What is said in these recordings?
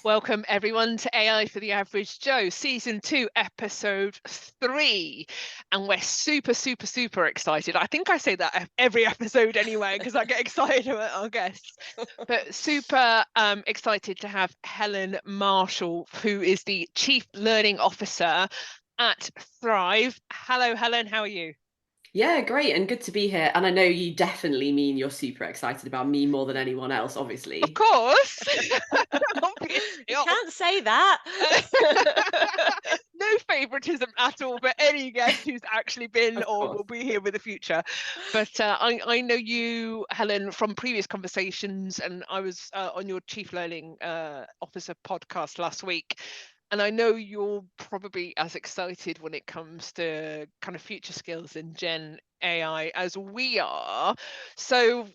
Welcome everyone to AI for the Average Joe, Season 2, Episode 3. And we're super excited. I think I say that every episode anyway, because I get excited about our guests. But super excited to have Helen Marshall, who is the Chief Learning Officer at Thrive. Hello, Helen, how are you? Yeah, great, and good to be here. And I know you definitely mean you're super excited about me more than anyone else, Of obviously. course. Obviously. You can't say that. No favoritism at all for any guest who's actually been Of or course. will be here with the future. But I know you, Helen, from previous conversations, and I was on your Chief Learning Officer podcast last week. And I know you're probably as excited when it comes to kind of future skills in Gen AI as we are. So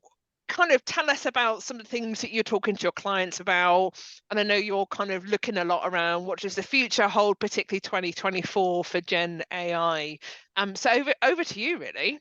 kind of tell us about some of the things that you're talking to your clients about. And I know you're kind of looking a lot around what does the future hold, particularly 2024 for Gen AI. So over to you, really.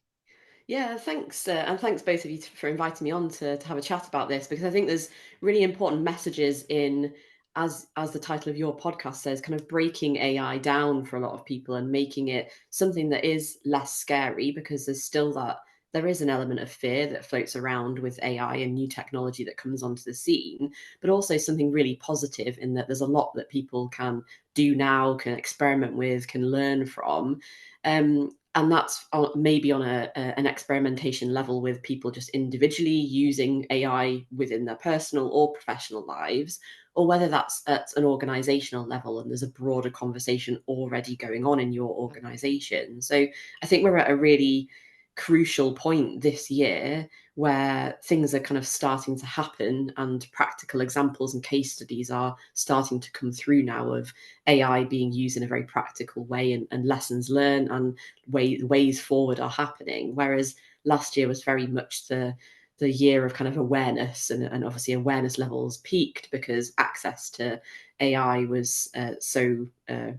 Yeah, thanks, and thanks both of you for inviting me on to have a chat about this because I think there's really important messages in, as the title of your podcast says, kind of breaking AI down for a lot of people and making it something that is less scary because there is an element of fear that floats around with AI and new technology that comes onto the scene, but also something really positive in that there's a lot that people can do now, can experiment with, can learn from. And that's maybe on an experimentation level with people just individually using AI within their personal or professional lives, or whether that's at an organizational level and there's a broader conversation already going on in your organization. So I think we're at a really crucial point this year where things are kind of starting to happen and practical examples and case studies are starting to come through now of AI being used in a very practical way, and lessons learned and ways forward are happening. Whereas last year was very much the year of kind of awareness, and obviously awareness levels peaked because access to AI was so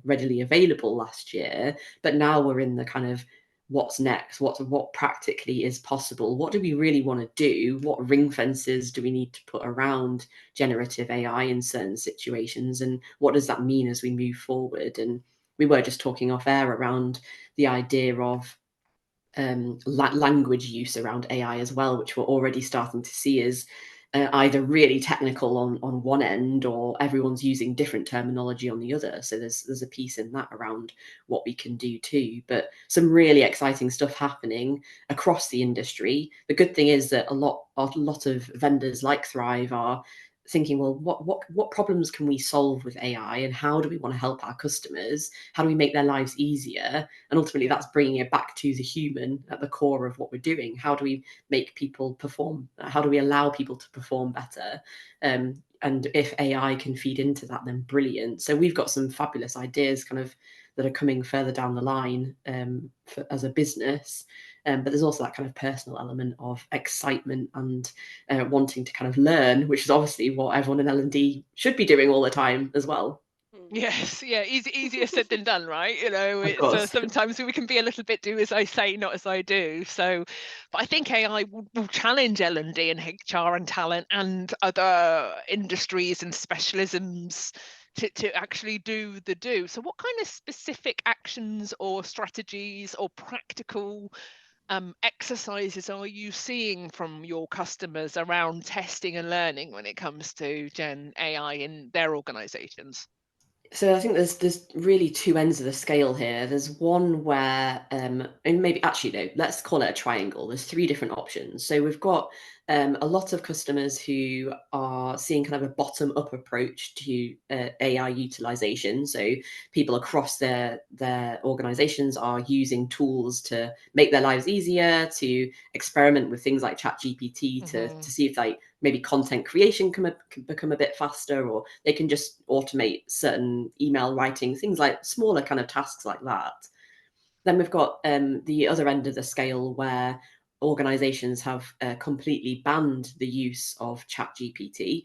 readily available last year. But now we're in the kind of what's next, what practically is possible, what do we really want to do, what ring fences do we need to put around generative AI in certain situations, and what does that mean as we move forward. And we were just talking off air around the idea of language use around AI as well, which we're already starting to see as either really technical on one end, or everyone's using different terminology on the other. So there's a piece in that around what we can do too. But some really exciting stuff happening across the industry. The good thing is that a lot of vendors like Thrive are thinking, well, what problems can we solve with AI, and how do we want to help our customers? How do we make their lives easier? And ultimately, that's bringing it back to the human at the core of what we're doing. How do we make people perform? How do we allow people to perform better? And if AI can feed into that, then brilliant. So we've got some fabulous ideas kind of that are coming further down the line as a business. But there's also that kind of personal element of excitement and wanting to kind of learn, which is obviously what everyone in L&D should be doing all the time as well. Yes, yeah, easier said than done, right? Of It's course. sometimes we can be a little bit do as I say, not as I do. So, but I think AI will challenge L&D and HR and talent and other industries and specialisms to actually do the do. So, what kind of specific actions or strategies or practical exercises are you seeing from your customers around testing and learning when it comes to Gen AI in their organizations? So I think there's really two ends of the scale here. There's one where, and maybe actually no, let's call it a triangle. There's three different options. So we've got a lot of customers who are seeing kind of a bottom up approach to AI utilization. So people across their organizations are using tools to make their lives easier, to experiment with things like ChatGPT to see if like maybe content creation can become a bit faster, or they can just automate certain email writing, things like smaller kind of tasks like that. Then we've got the other end of the scale where organizations have completely banned the use of ChatGPT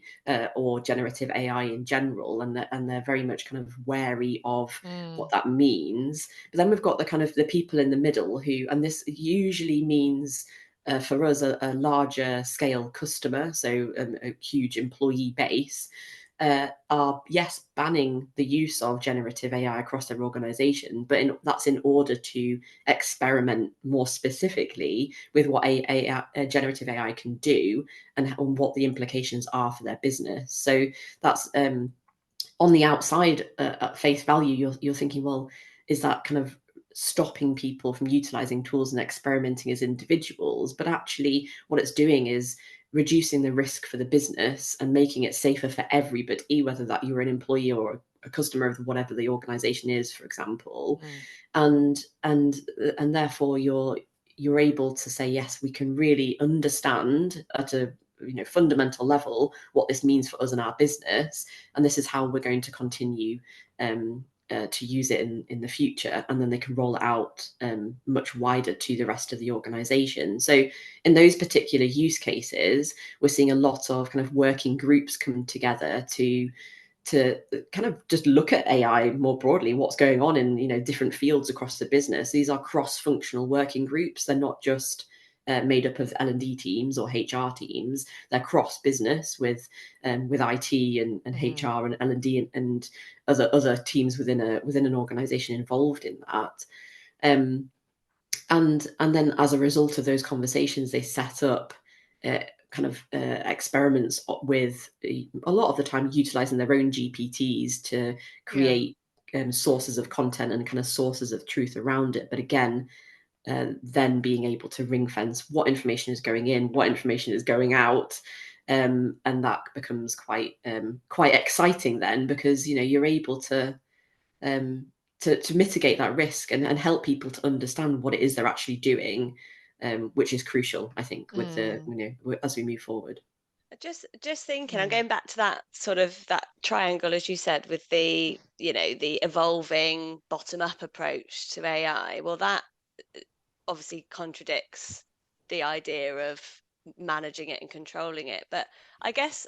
or generative AI in general, and they're very much kind of wary of what that means. But then we've got the kind of the people in the middle who, and this usually means for us a larger scale customer, so a huge employee base, are, yes, banning the use of generative AI across their organization, but that's in order to experiment more specifically with what a generative AI can do, and what the implications are for their business. So that's on the outside, at face value, you're thinking, well, is that kind of stopping people from utilizing tools and experimenting as individuals? But actually, what it's doing is reducing the risk for the business and making it safer for everybody, whether that you're an employee or a customer of whatever the organization is, for example. And therefore you're able to say, yes, we can really understand at a fundamental level what this means for us and our business, and this is how we're going to continue to use it in the future, and then they can roll it out much wider to the rest of the organization. So in those particular use cases, we're seeing a lot of kind of working groups come together to kind of just look at AI more broadly, what's going on in different fields across the business. These are cross-functional working groups. They're not just made up of L&D teams or HR teams. They're cross-business with IT and HR and L&D and other teams within an organization involved in that. And then as a result of those conversations, they set up experiments with, a lot of the time, utilizing their own GPTs to create sources of content and kind of sources of truth around it. But again, then being able to ring fence what information is going in, what information is going out. And that becomes quite exciting then, because you're able to mitigate that risk and help people to understand what it is they're actually doing, which is crucial, I think, with as we move forward. Just thinking, I'm going back to that sort of that triangle, as you said, with the the evolving bottom up approach to AI. Well, that obviously contradicts the idea of managing it and controlling it. But I guess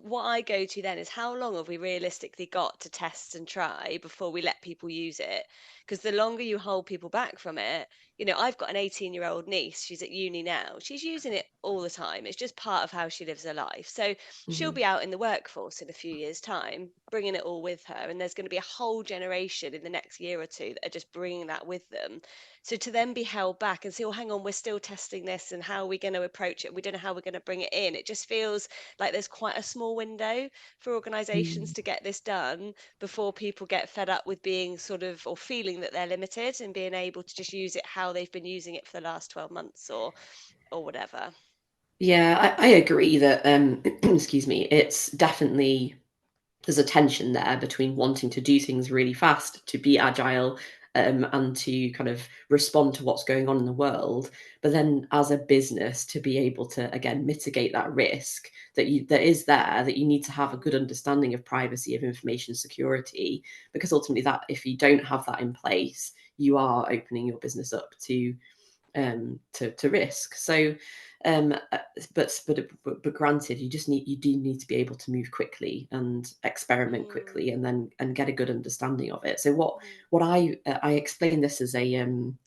what I go to then is, how long have we realistically got to test and try before we let people use it? Because the longer you hold people back from it, I've got an 18-year-old niece. She's at uni now. She's using it all the time. It's just part of how she lives her life. So she'll be out in the workforce in a few years' time, bringing it all with her. And there's going to be a whole generation in the next year or two that are just bringing that with them. So to then be held back and say, oh, hang on, we're still testing this, and how are we going to approach it? We don't know how we're going to bring it in. It just feels like there's quite a small window for organizations to get this done before people get fed up with being sort of, or feeling that they're limited and being able to just use it how they've been using it for the last 12 months or whatever. Yeah, I agree that excuse me, it's definitely, there's a tension there between wanting to do things really fast, to be agile, and to kind of respond to what's going on in the world, but then as a business to be able to again mitigate that risk that you need to have a good understanding of privacy, of information security, because ultimately, that if you don't have that in place, you are opening your business up to risk. So but granted, you do need to be able to move quickly and experiment quickly, and get a good understanding of it. So what I explain this as a I'm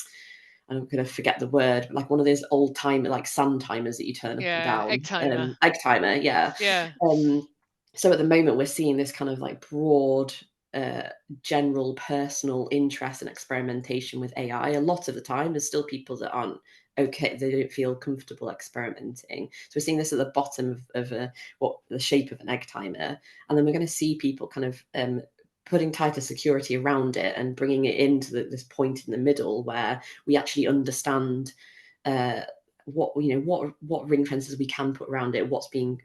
going to forget the word, but like one of those old time, like sun timers that you turn up and down. Egg timer. Egg timer, yeah. So at the moment, we're seeing this kind of like broad, general personal interest and experimentation with AI. A lot of the time, there's still people that aren't okay, they don't feel comfortable experimenting. So we're seeing this at the bottom of what the shape of an egg timer, and then we're going to see people kind of putting tighter security around it and bringing it into this point in the middle where we actually understand what ring fences we can put around it, what's being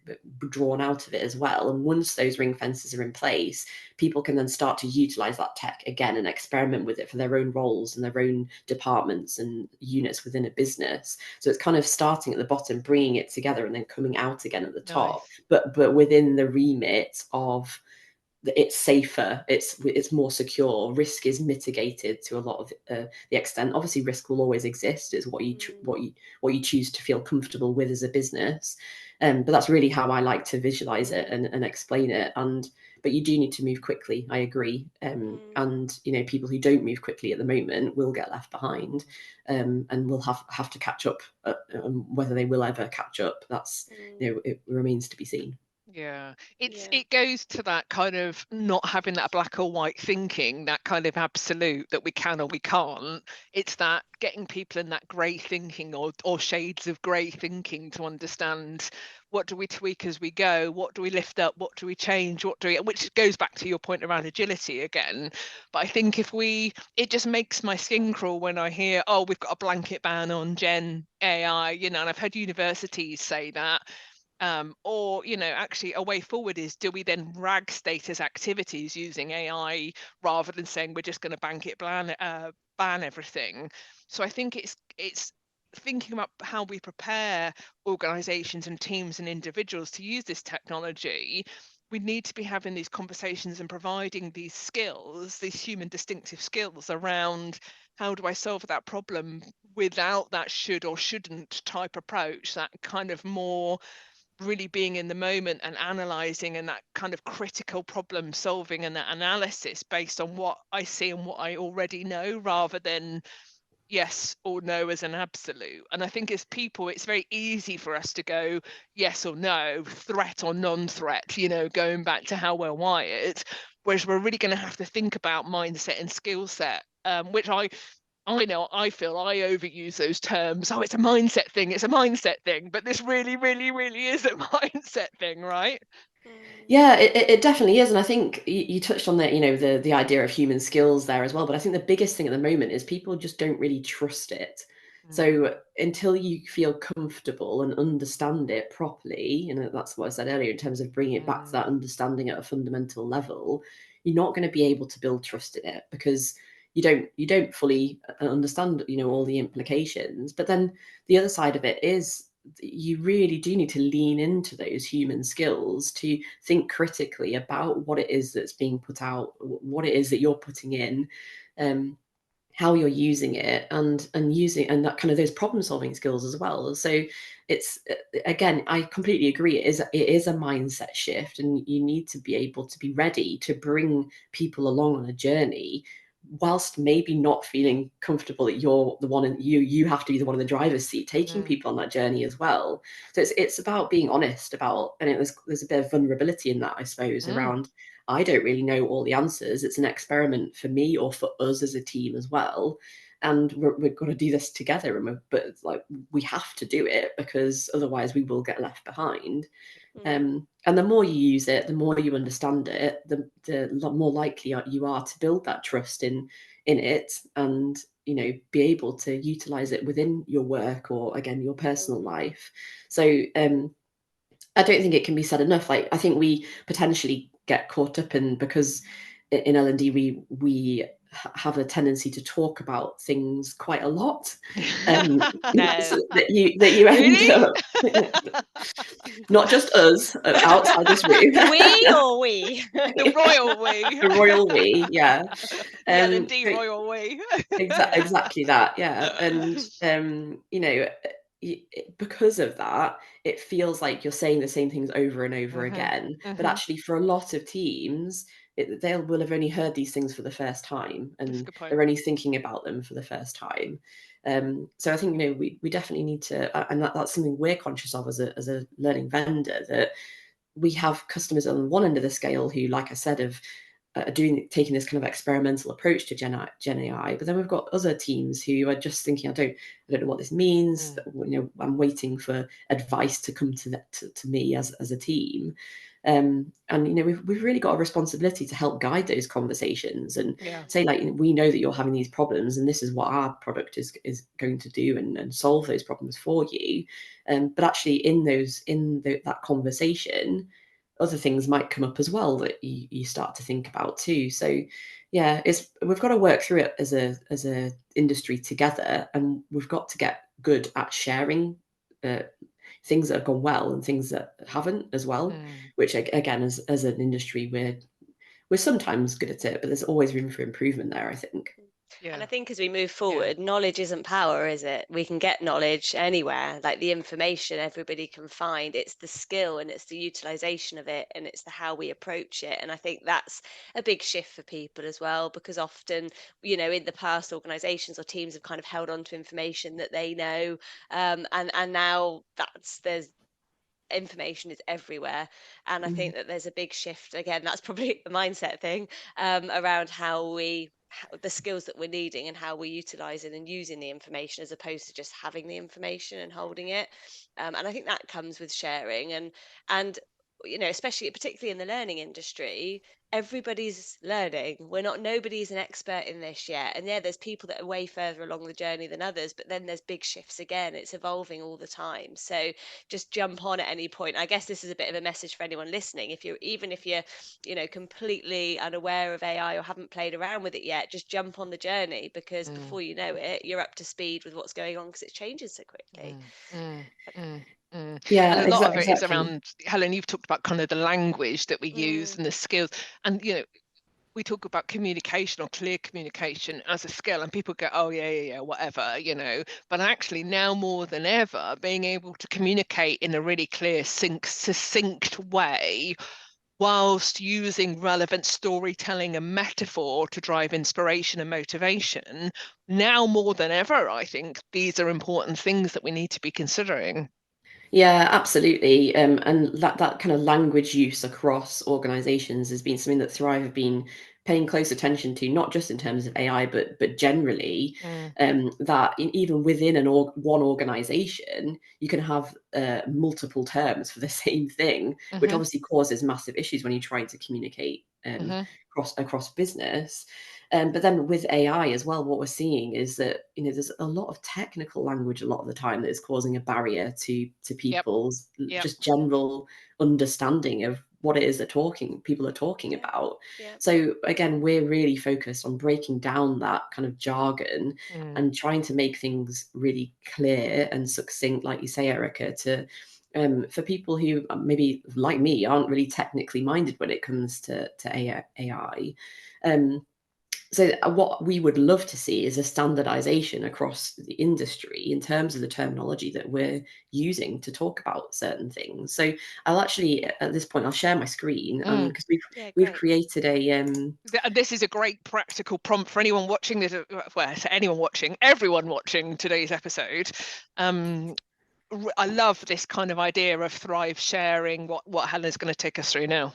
drawn out of it as well. And once those ring fences are in place, people can then start to utilize that tech again and experiment with it for their own roles and their own departments and units within a business. So it's kind of starting at the bottom, bringing it together, and then coming out again at the top, but within the remit of it's safer, it's more secure, risk is mitigated to a lot of the extent. Obviously, risk will always exist. It's what you choose to feel comfortable with as a business, but that's really how I like to visualize it and explain it. But you do need to move quickly, I agree, and people who don't move quickly at the moment will get left behind, and will have to catch up. Whether they will ever catch up, that's it remains to be seen. Yeah, it's Yeah. it goes to that kind of not having that black or white thinking, that kind of absolute that we can or we can't. It's that getting people in that grey thinking, or shades of grey thinking, to understand what do we tweak as we go, what do we lift up, what do we change, what do we, which goes back to your point around agility again. But I think it just makes my skin crawl when I hear, oh, we've got a blanket ban on Gen AI, and I've heard universities say that. Or, actually a way forward is, do we then rag status activities using AI rather than saying we're just going to ban everything? So I think it's thinking about how we prepare organizations and teams and individuals to use this technology. We need to be having these conversations and providing these skills, these human distinctive skills around how do I solve that problem without that should or shouldn't type approach, that kind of more really being in the moment and analyzing, and that kind of critical problem solving and that analysis based on what I see and what I already know, rather than yes or no as an absolute. And I think as people, it's very easy for us to go yes or no, threat or non-threat, going back to how we're wired, whereas we're really going to have to think about mindset and skill set, which I feel I overuse those terms. Oh, it's a mindset thing. It's a mindset thing. But this really, really, really is a mindset thing, right? Yeah, it definitely is, and I think you touched on that. The idea of human skills there as well. But I think the biggest thing at the moment is people just don't really trust it. So until you feel comfortable and understand it properly, that's what I said earlier in terms of bringing it back to that understanding at a fundamental level, you're not going to be able to build trust in it, because you don't fully understand all the implications. But then the other side of it is, you really do need to lean into those human skills to think critically about what it is that's being put out, what it is that you're putting in, how you're using it, and that kind of those problem solving skills as well. So it's, again, I completely agree, it is a mindset shift, and you need to be able to be ready to bring people along on a journey, whilst maybe not feeling comfortable that you're the one, and you have to be the one in the driver's seat taking people on that journey as well. So it's about being honest about, and there's a bit of vulnerability in that, I suppose, around, I don't really know all the answers. It's an experiment for me or for us as a team as well. And we're going to do this together. But it's like, we have to do it, because otherwise we will get left behind. And the more you use it, the more you understand it, the more likely you are to build that trust in it, and be able to utilize it within your work, or again, your personal life. So I don't think it can be said enough. Like, I think we potentially get caught up in, because in L&D we have a tendency to talk about things quite a lot, No. so that you end Really? up not just us outside this room, We or we? The royal we. the royal we, yeah. The L&D But royal we. exactly that, yeah. And because of that, it feels like you're saying the same things over and over again. But actually, for a lot of teams, they will have only heard these things for the first time, That's a and good point. they're only thinking about them for the first time. So I think we definitely need to, and that's something we're conscious of as a learning vendor, that we have customers on one end of the scale who, like I said, have taking this kind of experimental approach to Gen AI, but then we've got other teams who are just thinking, I don't know what this means. I'm waiting for advice to come to me as a team. And we've really got a responsibility to help guide those conversations, and say, like, we know that you're having these problems, and this is what our product is going to do, and solve those problems for you. But actually, in that conversation, other things might come up as well that you start to think about too. So yeah, we've got to work through it as a industry together, and we've got to get good at sharing things that have gone well and things that haven't as well, which again, as an industry, we're sometimes good at it, but there's always room for improvement there, I think. And I think as we move forward, knowledge isn't power, is it? We can get knowledge anywhere, like the information everybody can find. It's the skill, and it's the utilization of it, and it's the how we approach it. And I think that's a big shift for people as well, because often, in the past, organizations or teams have kind of held on to information that they know, and now there's information is everywhere, and I Mm. think that there's a big shift. Again, that's probably a mindset thing, around the skills that we're needing and how we're utilizing and using the information, as opposed to just having the information and holding it. And I think that comes with sharing, and especially particularly in the learning industry, everybody's learning. Nobody's an expert in this yet, and yeah, there's people that are way further along the journey than others, but then there's big shifts again. It's evolving all the time, so just jump on at any point. I guess this is a bit of a message for anyone listening. If you're completely unaware of AI or haven't played around with it yet, just jump on the journey, because before you know it, you're up to speed with what's going on, because it's changing so quickly. Yeah, And a lot of it is exactly. around, Helen, you've talked about kind of the language that we use and the skills, and we talk about communication or clear communication as a skill, and people go, oh yeah, whatever, but actually now more than ever, being able to communicate in a really clear, succinct way, whilst using relevant storytelling and metaphor to drive inspiration and motivation, now more than ever, I think these are important things that we need to be considering. Yeah, absolutely. And that kind of language use across organizations has been something that Thrive have been paying close attention to, not just in terms of AI, but generally. That even within one organization, you can have multiple terms for the same thing, which obviously causes massive issues when you're trying to communicate across business. But then with AI as well, what we're seeing is that there's a lot of technical language a lot of the time that is causing a barrier to people's just general understanding of what it is people are talking about. So again, we're really focused on breaking down that kind of jargon and trying to make things really clear and succinct, like you say, Erica, to for people who maybe like me aren't really technically minded when it comes to AI. So what we would love to see is a standardization across the industry in terms of the terminology that we're using to talk about certain things. So I'll actually, at this point, I'll share my screen, because we've created a This is a great practical prompt for anyone watching this. Well, everyone watching today's episode. I love this kind of idea of Thrive sharing what Helen's going to take us through now.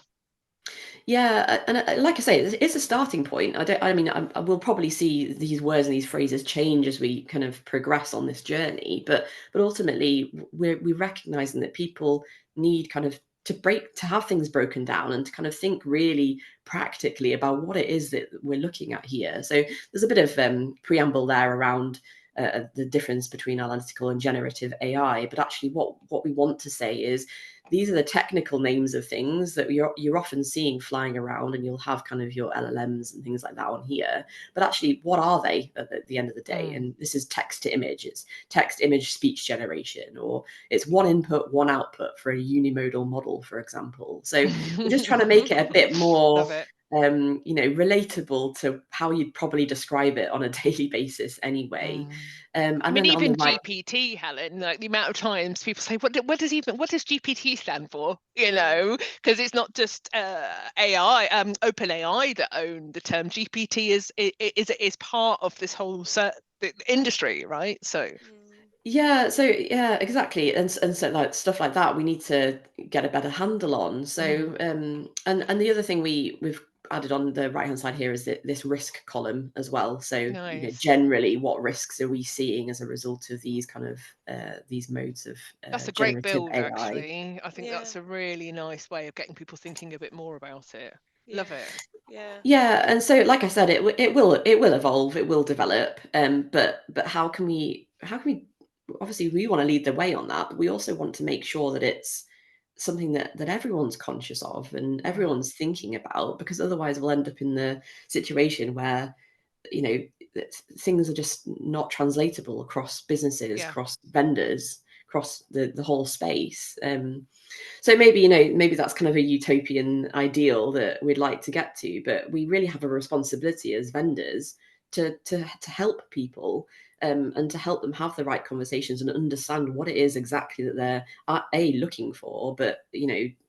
Yeah, and like I say, it's a starting point. I will probably see these words and these phrases change as we kind of progress on this journey. But ultimately, we're recognizing that people need kind of to have things broken down and to kind of think really practically about what it is that we're looking at here. So there's a bit of preamble there around the difference between analytical and generative AI. But actually, what we want to say is, these are the technical names of things that you're often seeing flying around, and you'll have kind of your LLMs and things like that on here. But actually, what are they at the end of the day? And this is text to image. It's text image speech generation, or it's one input, one output for a unimodal model, for example. So we're just trying to make it a bit more relatable to how you'd probably describe it on a daily basis anyway. And I mean, then even GPT, Helen, like the amount of times people say, what does GPT stand for? Because it's not just AI, OpenAI that own the term. GPT is part of this whole industry, right? So yeah, exactly, and so like stuff like that we need to get a better handle on. So and the other thing we've added on the right hand side here is this risk column as well. So nice. Generally, what risks are we seeing as a result of these kind of these modes of that's a great generative build, AI? actually. I think that's a really nice way of getting people thinking a bit more about it. Love it. Yeah, and so like I said, it will evolve, it will develop. But how can we obviously we want to lead the way on that, but we also want to make sure that it's something that everyone's conscious of and everyone's thinking about, because otherwise we'll end up in the situation where things are just not translatable across businesses, across vendors, across the whole space. So maybe that's kind of a utopian ideal that we'd like to get to, but we really have a responsibility as vendors to help people, and to help them have the right conversations and understand what it is exactly that they're looking for, but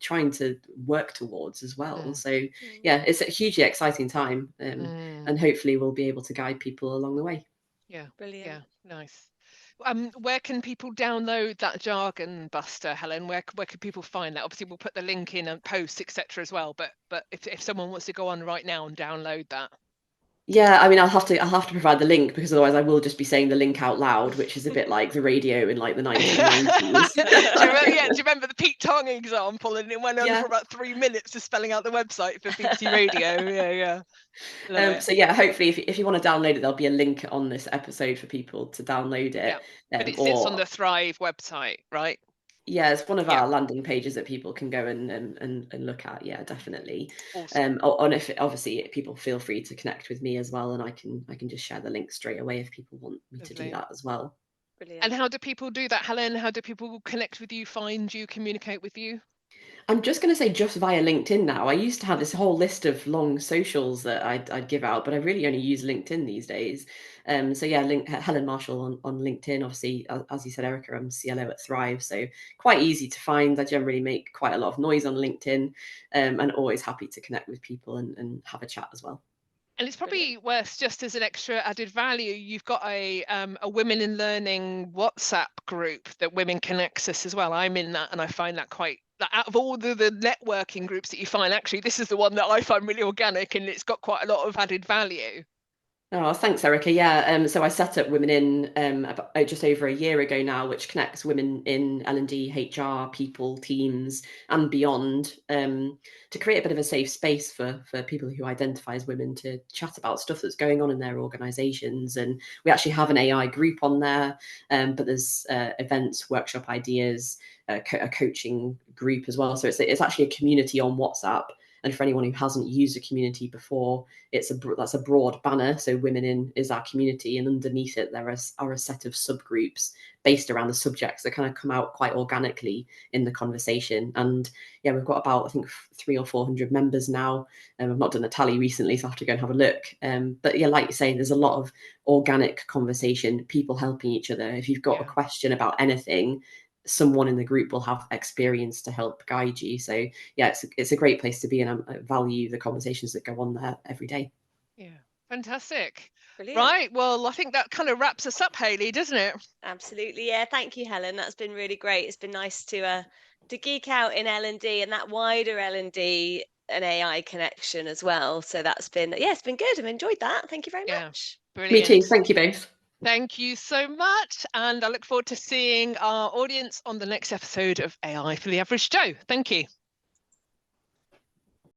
trying to work towards as well. So yeah, it's a hugely exciting time, and hopefully we'll be able to guide people along the way. Yeah, brilliant. Yeah, nice. Where can people download that jargon buster, Helen? Where could people find that? Obviously, we'll put the link in and posts, etc. as well. But if someone wants to go on right now and download that. Yeah, I mean, I'll have to provide the link, because otherwise I will just be saying the link out loud, which is a bit like the radio in like the 1990s. Do you remember the Pete Tong example? And it went on Yeah. for about 3 minutes just spelling out the website for BBC Radio. Yeah. So yeah, hopefully if you want to download it, there'll be a link on this episode for people to download it. Yeah. But it sits on the Thrive website, right? Yeah, it's one of our landing pages that people can go and look at. Yeah, definitely. Awesome. And if obviously people feel free to connect with me as well, and I can just share the link straight away if people want me to do that as well. Brilliant. And how do people do that, Helen? How do people connect with you, find you, communicate with you? I'm just going to say just via LinkedIn now. I used to have this whole list of long socials that I'd give out, but I really only use LinkedIn these days. So yeah, Helen Marshall on LinkedIn. Obviously, as you said, Erica, I'm CLO at Thrive, so quite easy to find. I generally make quite a lot of noise on LinkedIn, and always happy to connect with people and have a chat as well. And it's probably worth, just as an extra added value, you've got a Women in Learning WhatsApp group that women can access as well. I'm in that, and I find that quite, out of all the networking groups that you find, actually, this is the one that I find really organic, and it's got quite a lot of added value. Oh, thanks, Erica. Yeah, so I set up Women in about just over a year ago now, which connects women in L&D, HR, people, teams, and beyond, to create a bit of a safe space for people who identify as women to chat about stuff that's going on in their organisations. And we actually have an AI group on there, but there's events, workshop ideas, a coaching group as well. So it's actually a community on WhatsApp. And for anyone who hasn't used a community before, that's a broad banner. So Women in is our community, and underneath it there are a set of subgroups based around the subjects that kind of come out quite organically in the conversation. And yeah, we've got about, I think, 300 or 400 members now. I've not done a tally recently, so I have to go and have a look. But yeah, like you say, there's a lot of organic conversation, people helping each other. If you've got a question about anything, someone in the group will have experience to help guide you. So yeah, it's a great place to be, and I value the conversations that go on there every day. Yeah, fantastic. Brilliant. Right, well, I think that kind of wraps us up, Hayley, doesn't it? Absolutely. Yeah, thank you, Helen. That's been really great. It's been nice to geek out in L&D and that wider L&D and AI connection as well. So that's been, it's been good. I've enjoyed that. Thank you very much. Brilliant. Me too. Thank you both. Thank you so much. And I look forward to seeing our audience on the next episode of AI for the Average Joe. Thank you.